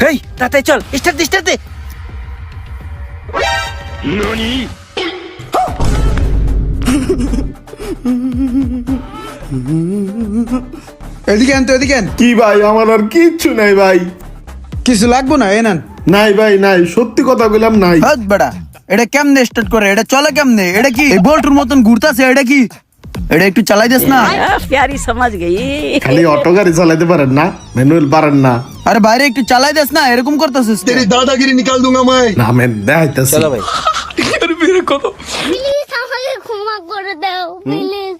হেই তাতে চল স্টার্ট দে এদিকে আন তো, এদিকে আন। কি ভাই, আমার আর কিচ্ছু নাই ভাই। কিছু লাগবো না, এ নেন। নাই ভাই নাই, সত্যি কথা বললাম নাই। হাত বেড়া, এটা কেমনে স্টার্ট করে? এটা চলে কেমনে? এটা কি এই বল্টুর মতন ঘুরতাছে? এটা কি? এটা একটু চালাই দিস না। প্যারি সমাজ গই খালি অটো গাড়ি চালাইতে পারেন না, ম্যানুয়াল পারেন না? আরে বাইরে একটু চালাই দিস না, এরকম করতেছিস। तेरी दादागिरी निकाल दूंगा मैं। না মেন দেখাইতেছি। চলো ভাই প্লিজ আমাকে ক্ষমা করে দাও, প্লিজ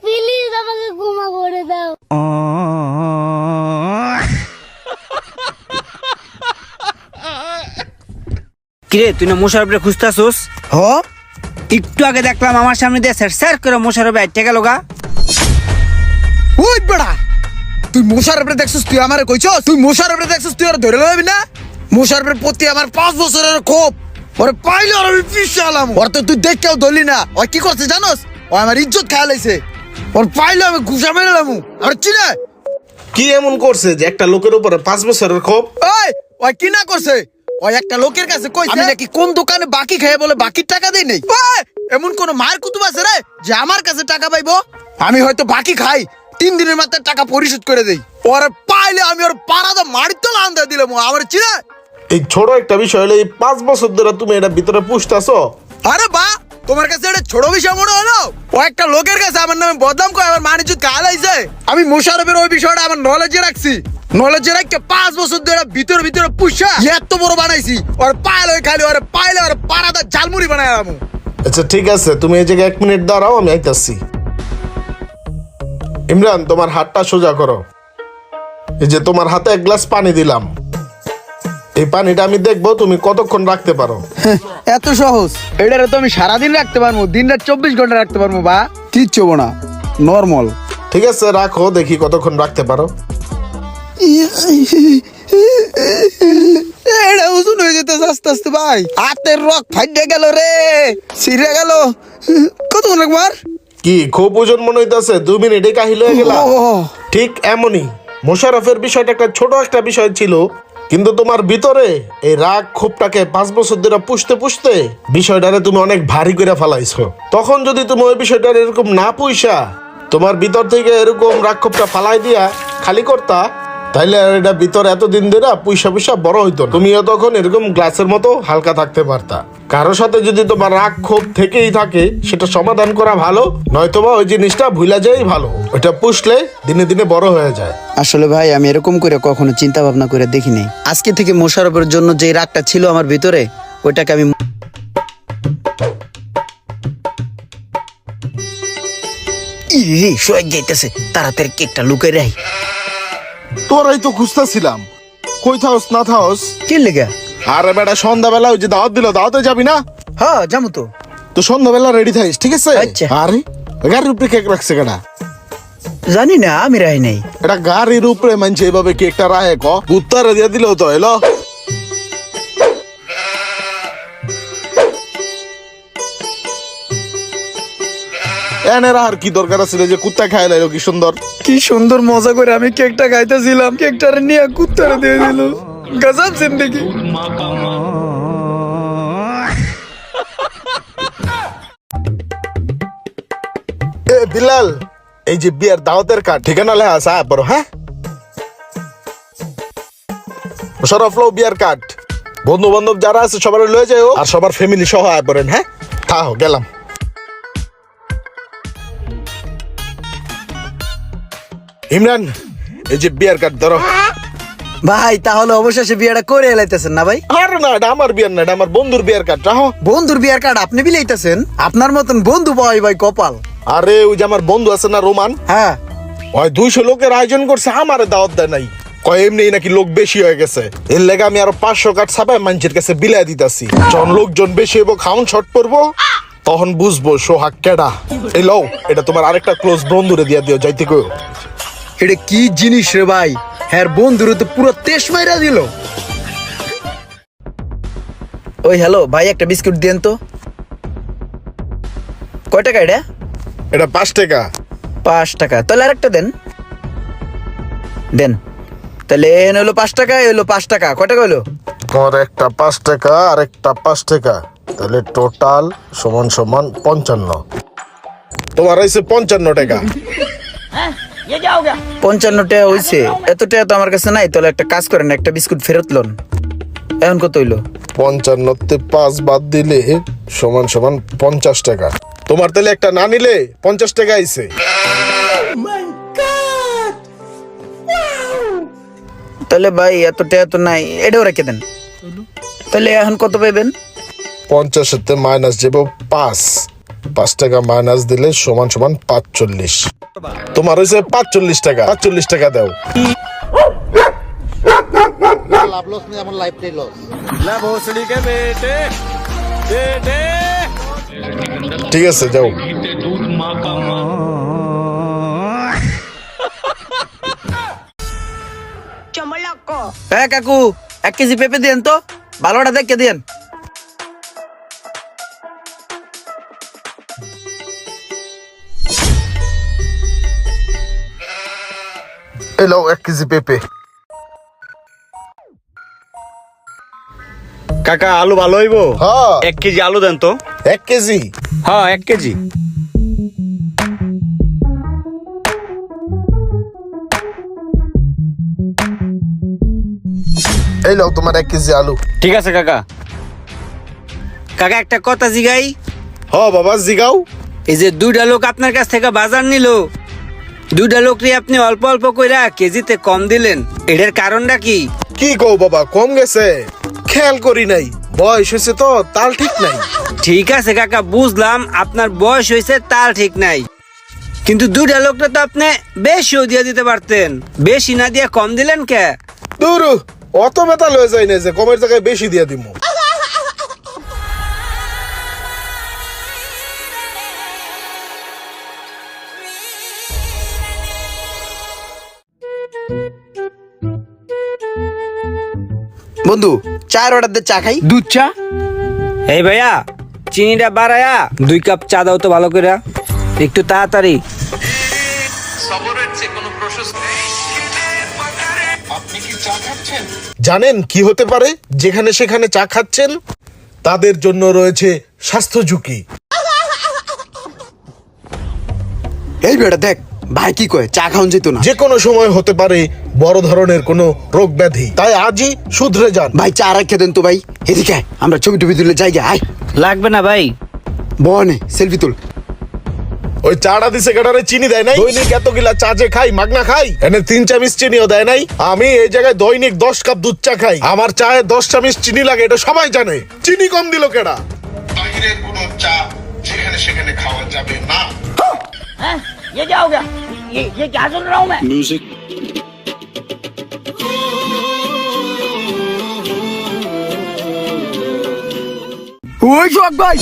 প্লিজ আমাকে ক্ষমা করে দাও। কিরে তুই না মোশারফরে খুঁজতাছস? হ, একটু আগে দেখলাম আমার সামনে দিয়ে স্যার করে মোশারফে আইটে গেল গা। ওই বেড়া, তুই মোশারফরে দেখছিস? তুই আমারে কইছস? তুই মোশারফরে দেখছিস? তুই আর ধরে লবি না? মোশারফের প্রতি আমার 5 বছরের ক্ষোভ। ওরে পাইলে আর আমি পিছালাম। ওর তো তুই দেখকেও ধরলি না। ওই কি করছে জানোস? ও আমার ইজ্জত খায় লাইছে। ওর পাইলে আমি ঘুষা মেরেলাম। আর চিনে কি এমন করছে যে একটা লোকের উপরে 5 বছরের ক্ষোভ? ওই কি না করছে? ওই একটা লোকের কাছে কইছে আমি নাকি কোন দোকানে বাকি খেয়ে বলে বাকির টাকা দেই নাই। এমন কোন মায়ের কুতুব আছে রে যে আমার কাছে টাকা পাইবো? আমি হয়তো বাকি খাই, 3 দিনের মাথায় টাকা পরিশোধ করে দেই। ওরে পাইলে আমি ওর পাড়াতে মারির তো লান্দা দিলাম। আমার চিনে এই ছোট একটা বিষয় হলে এই 5 বছর ধরে তুমি এটা ভিতরে পুষতাছো। আরে বা, তোমার কাছে এটা ছোট বিষয় মনে হলো? ও একটা লোকের কাছে আমার নামে বদনাম করে আমার মান ইজ্জত গালাইছে। আমি মোশারফের ওই বিষয়টা আমার নলেজে রাখছি। নলেজে রাখকে 5 বছর ধরে ভিতরে পুষা এত বড় বানাইছি। ওর পাইলে খালি ওর পাইলে ওর পাড়াতে ঝালমুড়ি বানাইলাম। আচ্ছা ঠিক আছে, তুমি এই জায়গায় 1 মিনিট দাঁড়াও, আমি আইতাছি। ইমরান, তোমার হাতটা সোজা করো। এই যে তোমার হাতে 1 গ্লাস পানি দিলাম, এই পানিটা আমি দেখবো তুমি কতক্ষণ রাখতে পারো। এত সহজ? এটারে তো আমি সারাদিন রাখতে পারবো, দিন রাত 24 ঘন্টা রাখতে পারবো। বা কিচ্ছু হবো না, নর্মাল। ঠিক আছে রাখো, দেখি কতক্ষণ রাখতে পারো। এটা ওজন হয়ে যেতে আস্তে আস্তে ভাই। হাতের রক ফাইটে গেল রে, ছিঁড়ে গেল। কতক্ষণ রাখবো আর? কি খুব ওজন মনে হইতাছে? 2 মিনিটে কাহিল হয়ে গেল। ও। ঠিক এমনই মোশারফের বিষয়টা একটা ছোট একটা বিষয় ছিল, কিন্তু তোমার ভিতরে এই রাগ ক্ষোভটাকে 5 বছর ধরে পুষতে পুষতে বিষয়টারে তুমি অনেক ভারী করে ফেলাইছো। তখন যদি তুমি ওই বিষয়টার এরকম না পুষা তোমার ভিতর থেকে এরকম রাগ ক্ষোভটা ফালাই দিয়া খালি করতা, তাইলে আর এটা ভিতরে এতদিন ধরে পুষা বড় হইতো না। তুমিও তখন এরকম গ্লাসের মতো হালকা থাকতে পারতা। কারোর সাথে যদি তোমার রাগ ক্ষোভ থেকেই থাকে সেটা সমাধান করা ভালো, নয়তোবা ওই জিনিসটা ভুলা যাই ভালো। ওইটা পুষলে দিনে দিনে বড় হয়ে যায়। আসলে ভাই আমি এরকম করে কখনো চিন্তা ভাবনা করে দেখিনি। আজকে থেকে মোশারফের জন্য যে রাগটা ছিল আমার ভিতরে, ওইটাকে আমি শোয়ে যাইতেছে। তাড়াতাড়ি কেকটা লুকাই রাই। তোরাই তো খুঁজতেছিলাম, কই থাকস না থাকস? কি লেগে? আরে বেটা, সন্ধ্যাবেলা ওই যে দাওয়াত দিল, দাওয়াতে যাবি না? হ্যাঁ যাবো তো। তো সন্ধ্যাবেলা রেডি থাকিস, ঠিক আছে? আচ্ছা। আরে গাড়ির উপরে কেক রাখছে কেনা? জানি না, আমি রাই নাই। এটা গাড়ির উপরে মানছে এইভাবে কেকটা রাহে ক উত্তরে দিয়ে দিলেও তো এলো। এনের আর কি দরকার আছে যে কুত্তা খায় লাইলো? কি সুন্দর, কি সুন্দর মজা করে আমি কেকটা খাইতেছিলাম, কেকটারে নিয়ে কুত্তারে দিয়ে দিল। গজব জিন্দেগি। এ বিলাল, এই যে বিয়ের দাওয়াতের কার্ড ঠিকানা লেখা আছে, বড় হ্যাঁ? সরফলো বিয়ার কার্ড, বন্ধু বান্ধব যারা আছে সবার লয়ে যাও, আর সবার ফ্যামিলি সহ আয় পড়েন। হ্যাঁ তাও গেলাম। ইমরান, এই যে বিয়ার কার্ড ধরো। ভাই তাহলে অবশেষে বিয়েটা করে এলাইতেছেন না ভাই? আর না, এটা আমার বিয়ার না, এটা আমার বন্ধুর বিয়ার কার্ড। রাখো। বন্ধুর বিয়ার কার্ড আপনি বিলাইতেছেন? আপনার মতন বন্ধু পাওয়াই ভাই কপাল। আরে ওই যে আমার বন্ধু আছে না রোমান, হ্যাঁ, ওই 200 লোকের আয়োজন করছে, আমারে দাওয়াত দেয় নাই। কয় এমনি নাকি লোক বেশি হয়ে গেছে, এর লেগে আমি আরো 500 কার্ড ছাপায় মানুষের কাছে বিলাই দিতেছি। যখন লোকজন বেশি হইব, খাউন শর্ট পড়বো, তখন বুঝবো সোহাগ কেডা। এই লও, এটা তোমার আরেকটা ক্লোজ বন্ধুরে দিয়া দিও, যাইতে কই। এটা কি জিনিস রে ভাই? হ্যাঁ বন্ধুরে তো পুরো তেজ মাইরা দিল। ওই হ্যালো ভাই, একটা বিস্কুট দেন তো। কয় টাকা এটা? এটা 5 টাকা। 5 টাকা? তাহলে আরেকটা দেন। দেন। তাহলে এন হলো 5 টাকা, এ হলো 5 টাকা, কয় টাকা হলো? তোমার একটা 5 টাকা আর একটা 5 টাকা, তাহলে টোটাল সমান সমান 55। তোমার হয়েছে 55 টাকা। 55 টাকা হইছে। এত টাকা তো আমার কাছে নাই, তাহলে একটা কাজ করেন, একটা বিস্কুট ফেরত লন। এখন কত হইলো? 55 তে 5 বাদ দিলে সমান সমান 50 টাকা। তোমার তাহলে একটা না নিলে 50 টাকা আইছে। তাহলে ভাই এত টাকা তো নাই, এটাও রেখে দেন। তাহলে এখন কত পাইবেন? 50 তে মাইনাস যাব 5 টাকা মাইনাস দিলে সমান সমান 45। তোমার হয়েছে 45 টাকা। 45 টাকা দাও। লাভ লস নেই, আমার লাইফটাই লস। ঠিক আছে যাও। হ্যাঁ কাকু, 1 কেজি পেঁপে দিয়েন তো, ভালোটা দেখে দিয়েন। এলো 1 কেজি পেঁপে। কাকা আলু ভালো হইবো? হ্যাঁ 1 কেজি আলু দেন তো। 1 কেজি। হ্যাঁ 1 কেজি। এলো তোমার 1 কেজি আলু। ঠিক আছে কাকা। কাকা একটা কথা জিগাই, হ্যাঁ বাবা জিগাও। এই যে 2টা লোক আপনার কাছ থেকে বাজার নিল, 2টা লোকরে আপনি অল্প অল্প কইরা কেজিতে কম দিলেন, এটার কারণটা কি? কি কও বাবা, কম গেছে? খেয়াল করি নাই, বয়স হয়েছে তো, তাল ঠিক নাই। ঠিক আছে কাকা, বুঝলাম আপনার বয়স হয়েছে তার ঠিক নাই, কিন্তু 2টা লোকটা তো আপনি বেশিও দিয়ে দিতে পারতেন, বেশি না দিয়ে কম দিলেন কে? দূর, অত বেতাল হয়ে যায় না যে কমের জায়গায় বেশি দিয়ে দিব। বন্ধু, চার অর্ডার দে, চা খাই। দুধ চা? এই ভাইয়া, চিনিটা বাড়ায়া 2 কাপ চা দাও তো ভালো করে, একটু তাড়াতাড়ি। জানেন কি হতে পারে? যেখানে সেখানে চা খাচ্ছেন, তাদের জন্য রয়েছে স্বাস্থ্য ঝুঁকি। এই বেটা দেখ, ভাই কি কয়, চা খাওন যেত না। যে কোনো সময় হতে পারে বড় ধরনের কোনো রোগ ব্যাধি, তাই আজই শুধরে যান। ভাই চা রাখে দেন তো ভাই, এদিকে আয়, আমরা ছবি টবি তুলে জায়গা আয়। লাগবে না ভাই। বনে সেলফি তুল। ওই চাটা দিছে কেটারে চিনি দেয় নাই? দৈনিক এত গিলা চা যে খাই, মাগনা খাই, এনে 3 চামচ চিনিও দেয় নাই। আমি এই জায়গায় দৈনিক 10 কাপ দুধ চা খাই, আমার চায়ে 10 চামচ চিনি লাগে, এটা সবাই জানে। চিনি কম দিল কেডা? বাইরের কোনো চা যেখানে সেখানে খাওয়া যাবে না। ये क्या हो गया? ये क्या सुन रहा हूँ मैं? ওই শোক ভাই,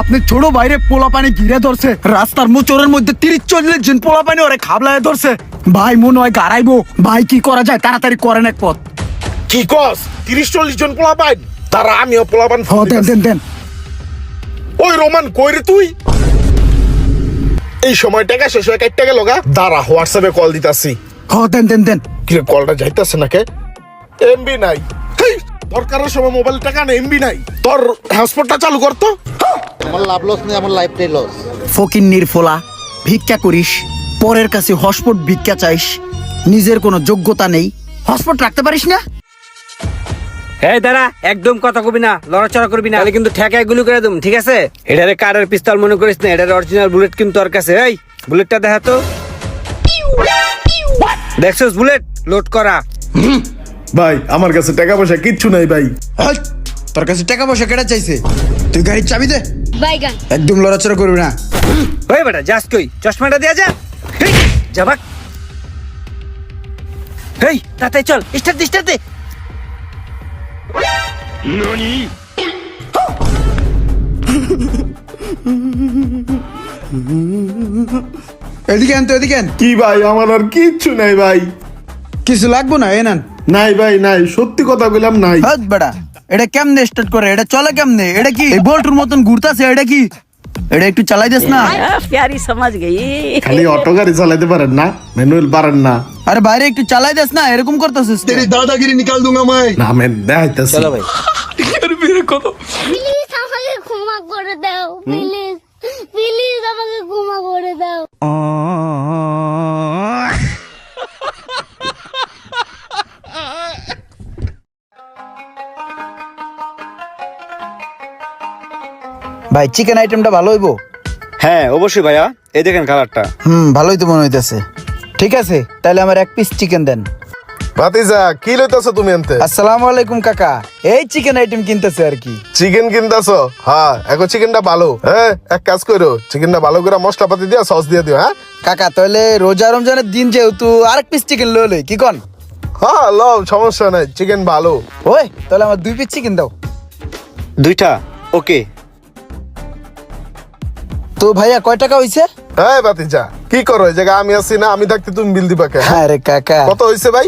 আপনি ছোট বাইরে পোলা পানি ঘিরে ধরছে, রাস্তার মোচরের মধ্যে 30-40 জন পোলা পানি ওরে খাবলায় ধরছে ভাই, মনে হয় গাড়াইবো ভাই। কি করা যায়, তাড়াতাড়ি করেন এক পথ। কি কস? 30-40 জন পোলাপান? তারা আমিও পোলাপান। দেন দেন দেন। ওই রোমান কই রে তুই? এই সময় টাকা শেষ হয়ে কাটতে গেল গা। দাঁড়া, হোয়াটসঅ্যাপে কল দিতাছি। দেন দেন দেন। কি রে, কলটা যাইতাছে না কে? এমবি নাই। হেই, দরকারের সময় মোবাইল টাকা না, এমবি নাই। তোর হটস্পটটা চালু কর তো। আমার লাভ লস নেই, আমার লাইফটাই লস। ফকিন্নির ফোলা, ভিক্ষা করিস, পরের কাছে হসপট ভিক্ষা চাইস, নিজের কোনো যোগ্যতা নেই, হসপট রাখতে পারিস না। এই দাঁড়া, একদম কথা কবি না, লড়াচড়া করবি না, তাহলে কিন্তু ঠেকায় গুলি করে দেব, ঠিক আছে? এটারে কারের পিস্তল মনে করিস না, এটার অরিজিনাল বুলেট কিন্তু তোর কাছে। এই বুলেটটা দেখা তো। দেখছস বুলেট লোড করা? ভাই আমার কাছে টাকা পয়সা কিচ্ছু নাই ভাই। তোর কাছে টাকা পয়সা কেটে চাইছে? তুই গাড়ির চাবি দে। বাইগান। একদম লড়াচড়া করবি না। ওই বেটা যাস কই? চশমাটা দেয়া যা। হেই যাবাক। হেই তাতে চল, স্টার্ট দে। এদিকে আন তো, এদিকে আন। কি ভাই, আমার আর কিচ্ছু নাই ভাই। কিছু লাগবো না, এ নেন। নাই ভাই নাই, সত্যি কথা বললাম নাই। হাত বেটা, এটা কেমনে স্টার্ট করে, এটা চলে কেমনে, এটা কি এই বল্টুর মতন ঘুরতাছে, এটা কি, এটা একটু চালাই দিস না। प्यारी समझ गई। খালি অটো গাড়ি চালাইতে পারেন না, ম্যানুয়াল পারেন না, আরে বাইরে একটু চালাই দেস না, এরকম করতেছিস কেন? না मैं দেখাইতাছি চলো ভাই। প্লিজ আমাকে ক্ষমা করে দাও, প্লিজ প্লিজ আমাকে ক্ষমা করে দাও। ভাই চিকেন আইটেমটা ভালো হইবো? হ্যাঁ অবশ্যই ভাইয়া, এই দেখেন কালারটা। ভালোই তো মনে হইতেছে। ঠিক আছে, তাহলে আমার এক পিস চিকেন দেন। ভাতিজা কি লইতাছো তুমি আনতে? আসসালামু আলাইকুম কাকা, এই চিকেন আইটেম কিনতেছে আর কি। চিকেন কিনতাছো? হ্যাঁ, এখন চিকেনটা ভালো। হ্যাঁ, এক কাজ করো, চিকেনটা ভালো করে মশলাপাতি দিয়া সস দিয়ে দিও। হ্যাঁ কাকা তাহলে রোজা রমজানের দিন যেহেতু আরেক পিস চিকেন লই কি কন? হ্যাঁ, লও, সমস্যা নাই, চিকেন ভালো। ওই তাহলে আমার 2 পিস চিকেন দাও। 2টা ওকে। তো ভাইয়া কয় টাকা হইছে? হ্যাঁ ভাতিজা, কি করো এই জায়গায়? আমি আছি না, আমি থাকতে তুমি বিল দিবা কে? আরে কাকা, কত হইছে ভাই?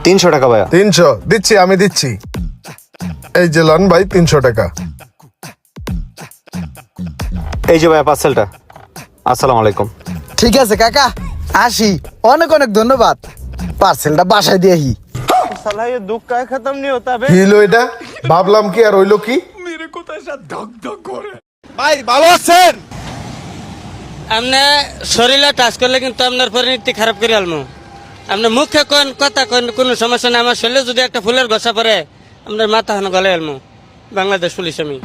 300 টাকা ভাইয়া। 300 দিচ্ছি, আমি দিচ্ছি। এই যে লন ভাই 300 টাকা। এই যে ভাইয়া পার্সেলটা। আসসালামু আলাইকুম। ঠিক আছে কাকা, আসি। অনেক অনেক ধন্যবাদ। পার্সেলটা বাসায় দিয়েহি। কি হইলো এটা? ভাবলাম কি আর হইলো কি? আপনি শরীরে টাচ করলে কিন্তু আপনার পরিণতি খারাপ করে আলমু। আপনার মুখে কোন কথা কোন কোনো সমস্যা নেই, আমার শরীরে যদি একটা ফুলের ঘষা পড়ে আপনার মাথা হানো গলে আলমু। বাংলাদেশ পুলিশ আমি।